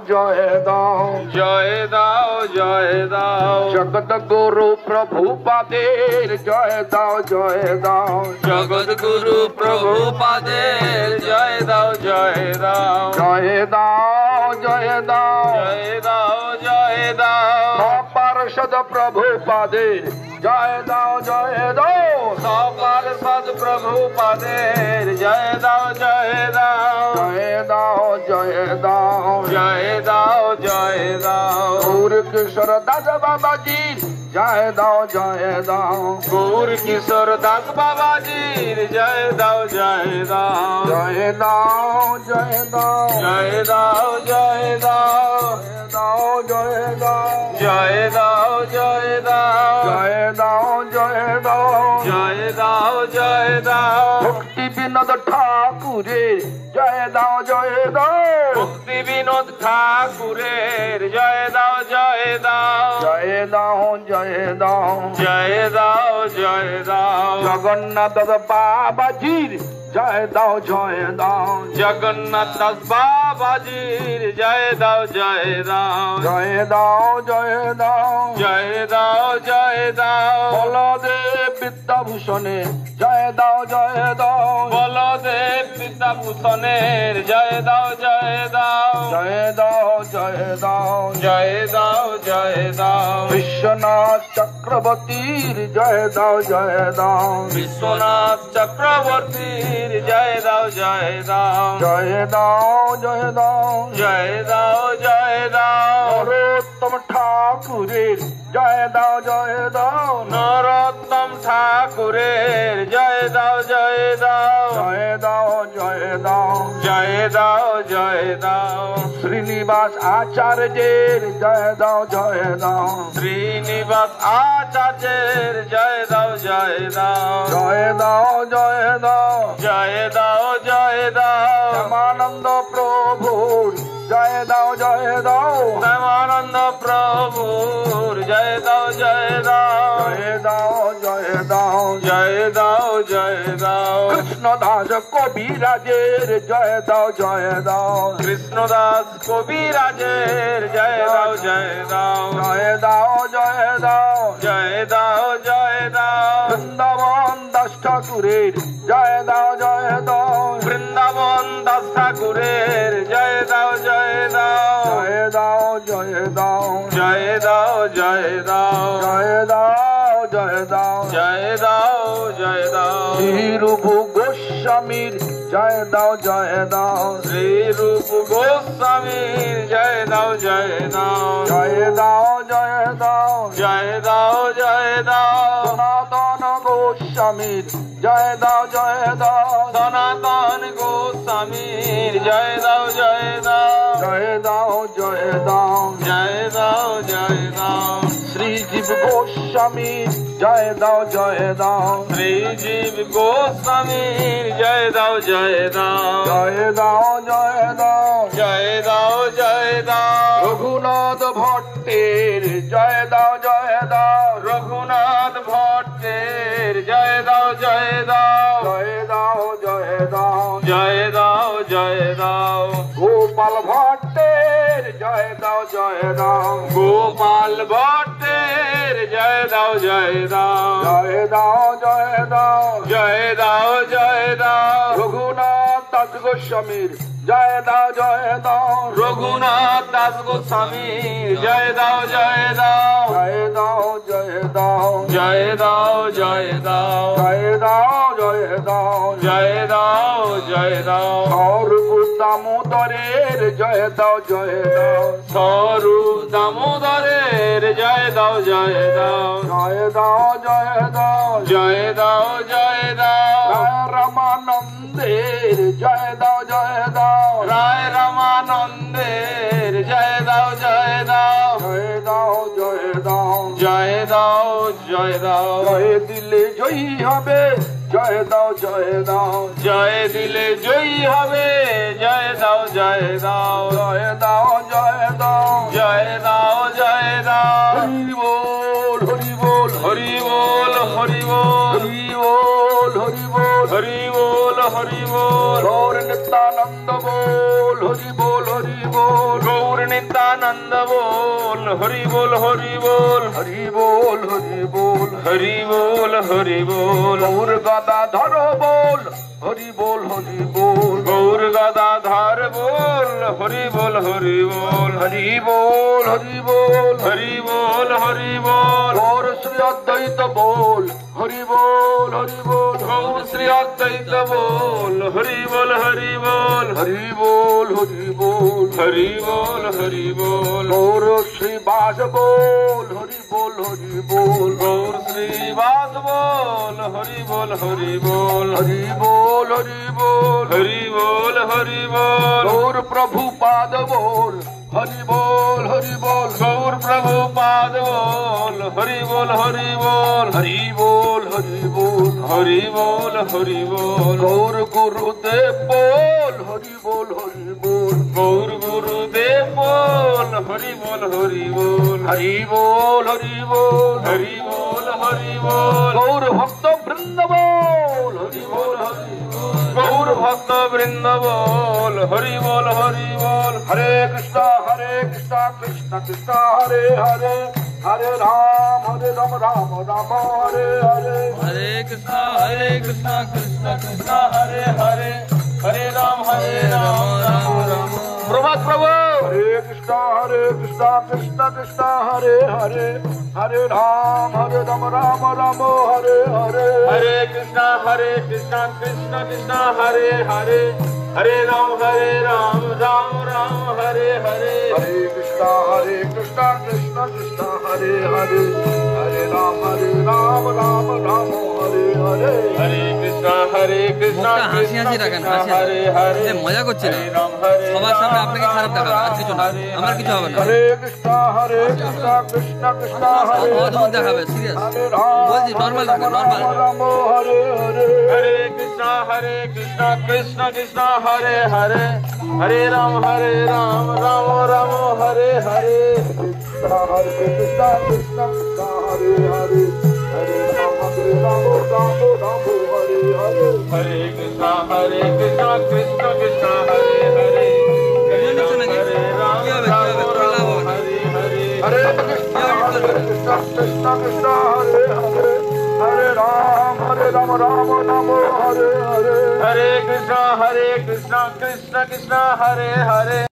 জয় দাও জয় দাও জয় দাও জগৎ গুরু প্রভুপাদের জয় দাও জয় দাও জগৎ গুরু প্রভুপাদের জয় দাও জয় দাও জয় দাও জয় দাও জয় দাও জয় দাও পার্ষদ প্রভুপাদের জয় দাও জয় দাও সপার্ষদ প্রভুপাদের জয় দাও জয় দাও জয় দাও জয় দাও জয় দাও জয় দাও গৌর কিশোর দাস বাবাজির জয় দাও জয় দাও গৌর কিশোর দাস বাবাজির জয় দাও জয় দাও জয় দাও জয় দাও জয় দাও জয় দাও জয় দাও জয় দাও জয় দাও জয় দাও জয় দাও জয় দাও জয় দাও ভক্তি বিনোদ ঠাকুরের জয় দাও জয় দাও ভক্তি বিনোদ ঠাকুরের জয় দাও জয় দাও জয় দাও জয় দাও জয় দাও জয় দাও জগন্নাথ বাবাজির জয় দাও জয় দাও জগন্নাথ দাস বাবাজির জয় দাও জয় দাও জয় দাও জয় দাও জয় দাও জয় দাও বলদেব বিদ্যাভূষণের জয় দাও জয় দাও বলদেব বিদ্যাভূষণের জয় দাও জয় দাও জয় দাও জয় দাও জয় দাও জয় দাও বিশ্বনাথ চক্রবর্তীর জয় দাও জয় দাও বিশ্বনাথ চক্রবর্তীর জয় দাও জয় দাও জয় দাও জয় দাও জয় দাও জয় দাও নরোত্তম ঠাকুরের জয় দাও জয় দাও নরোত্তম ঠাকুরের জয় দাও জয় দাও জয় দাও জয় দাও জয় দাও জয় দাও শ্রীনিবাস আচার্যের জয় দাও জয় দাও শ্রীনিবাস আচার্যের জয় দাও জয় দাও জয় দাও জয় দাও জয় দাও জয় দাও শ্যামানন্দ প্রভুর জয় দাও জয় দাও প্রেমানন্দ প্রভুর জয় দাও জয় দাও জয় দাও জয় দাও জয় দাও জয় দাও কৃষ্ণদাস কবিরাজের জয় দাও জয় দাও কৃষ্ণদাস কবিরাজের জয় দাও জয় দাও জয় দাও জয় দাও জয় দাও জয় দাও বৃন্দাবন দাস ঠাকুরের জয় দাও জয় দাও বৃন্দাবন দাস ঠাকুরের জয় দাও জয় দাও জয় দাও জয় দাও জয় দাও জয় দাও জয় দাও জয় দাও জয় দাও জয় দাও শ্রীরূপ গোস্বামীর জয় দাও জয় দাও শ্রী রূপ গোস্বামীর জয় দাও জয় দাও জয় দাও জয় দাও জয় দাও জয় দাও সনাতন গোস্বামীর জয় দাও জয় দাও সনাতন গোস্বামীর জয় দাও জয় দাও জয় দাও জয় দাও জয় দাও জয় দাও শ্রীজীব গোস্বামীর জয় দাও জয় দাও শ্রীজীব গোস্বামীর জয় দাও জয় দাও জয় দাও জয় দাও জয় দাও জয় দাও রঘুনাথ ভট্টের জয় দাও জয় দাও রঘুনাথ ভট্টের জয় দাও জয় দাও জয় দাও জয় দাও জয় দাও জয় দাও গোপাল ভট্টের জয় দাও জয় দাও গোপাল ভট্টের জয় দাও জয় দাও জয় দাও জয় দাও জয় দাও জয় দাও রঘুনাথ দাস গোস্বামীর জয় দাও জয় দাও রঘুনাথ দাস গোস্বামীর জয় দাও জয় দাও জয় দাও জয় দাও জয় দাও জয় দাও জয় দাও জয় দাও জয় দাও জয় দাও স্বরূপ দামোদরের জয় দাও জয় দাও স্বরূপ দামোদরের জয় দাও জয় দাও জয় দাও জয় দাও জয় দাও জয় দাও রায় রামানন্দের জয় দাও জয় দাও রায় রামানন্দের জয় দাও জয় দাও জয় দাও জয় দাও জয় দাও জয় দাও জয় দিলে জয়ী হবে জয় দাও জয় দাও জয় দিলে জয়ী হবে জয় দাও জয় দাও জয় দাও জয় দাও জয় দাও জয় দাও হরি বল হরি বল হরি বল হরি বল হরি বল হরি বল হরি বল হরি বল গৌর নিত্যানন্দ বল হরি বল হরি বল গৌর नित्यानंद बोल हरि बोल हरि बोल हरि बोल हरि बोल हरि बोल हरि बोल गौर गदाधर बोल हरि बोल हरि बोल गौर गदाधर बोल हरि बोल हरि बोल हरि बोल हरि बोल हरि बोल हरि बोल गौर श्री अद्वैत बोल हरि बोल हरि बोल गौर श्री अद्वैत बोल हरि बोल हरि बोल हरि बोल हरि बोल हरि बोल हरि बोल गौर श्री वास बोल हरि बोल हरि बोल गौर श्री वास बोल हरि बोल हरि बोल हरि बोल हरि बोल हरि बोल हरि बोल गौर प्रभु पाद बोल हरि बोल हरि बोल गौर प्रभु पाद बोल हरि बोल हरि बोल हरि बोल हरि बोल हरि बोल हरि बोल गौर गुरुदेव बोल हरि बोल हरि बोल गौर गुरुदेव बोल हरि बोल हरि बोल हरि बोल हरि बोल हरि बोल हरि बोल गौर भक्त वृंद बोल हरि बोल हरि गौर भक्त वृंद बोल हरि बोल हरि बोल हरे कृष्णा कृष्ण कृष्ण हरे हरे हरे राम राम राम हरे हरे हरे कृष्ण कृष्ण कृष्ण हरे हरे हरे राम राम राम प्रभात प्रभु हरे कृष्णा कृष्ण कृष्ण हरे हरे हरे राम राम राम हरे हरे हरे कृष्ण कृष्ण कृष्ण हरे हरे हरे राम राम राम हरे हरे हरे कृष्णा कृष्ण कृष्ण हरे हरे हरे राम राम राम हरे हरे हरे कृष्ण कृष्ण হাসি হাসি রাখেন হাসি हरे हरे যে মজা করছি না हरे राम हरे সবার সামনে আপনাকে খারাপ দেখাবে আর কিছু না আমার কিছু হবে না हरे कृष्णा कृष्ण कृष्ण हरे অদ্ভুত দেখাবে সিরিয়াস हरे राम বলছি নর্মাল রাখেন নর্মাল राम हरे हरे हरे कृष्ण कृष्ण कृष्ण हरे हरे हरे राम राम राम हरे हरे कृष्ण कृष्ण कृष्ण हरे हरे हरे राम राम हरे हरे हरे कृष्ण कृष्ण कृष्ण हरे हरे हरे राम हरे हरे हरे कृष्ण कृष्ण कृष्ण हरे हरे हरे राम राम हरे हरे हरे कृष्ण कृष्ण कृष्ण हरे हरे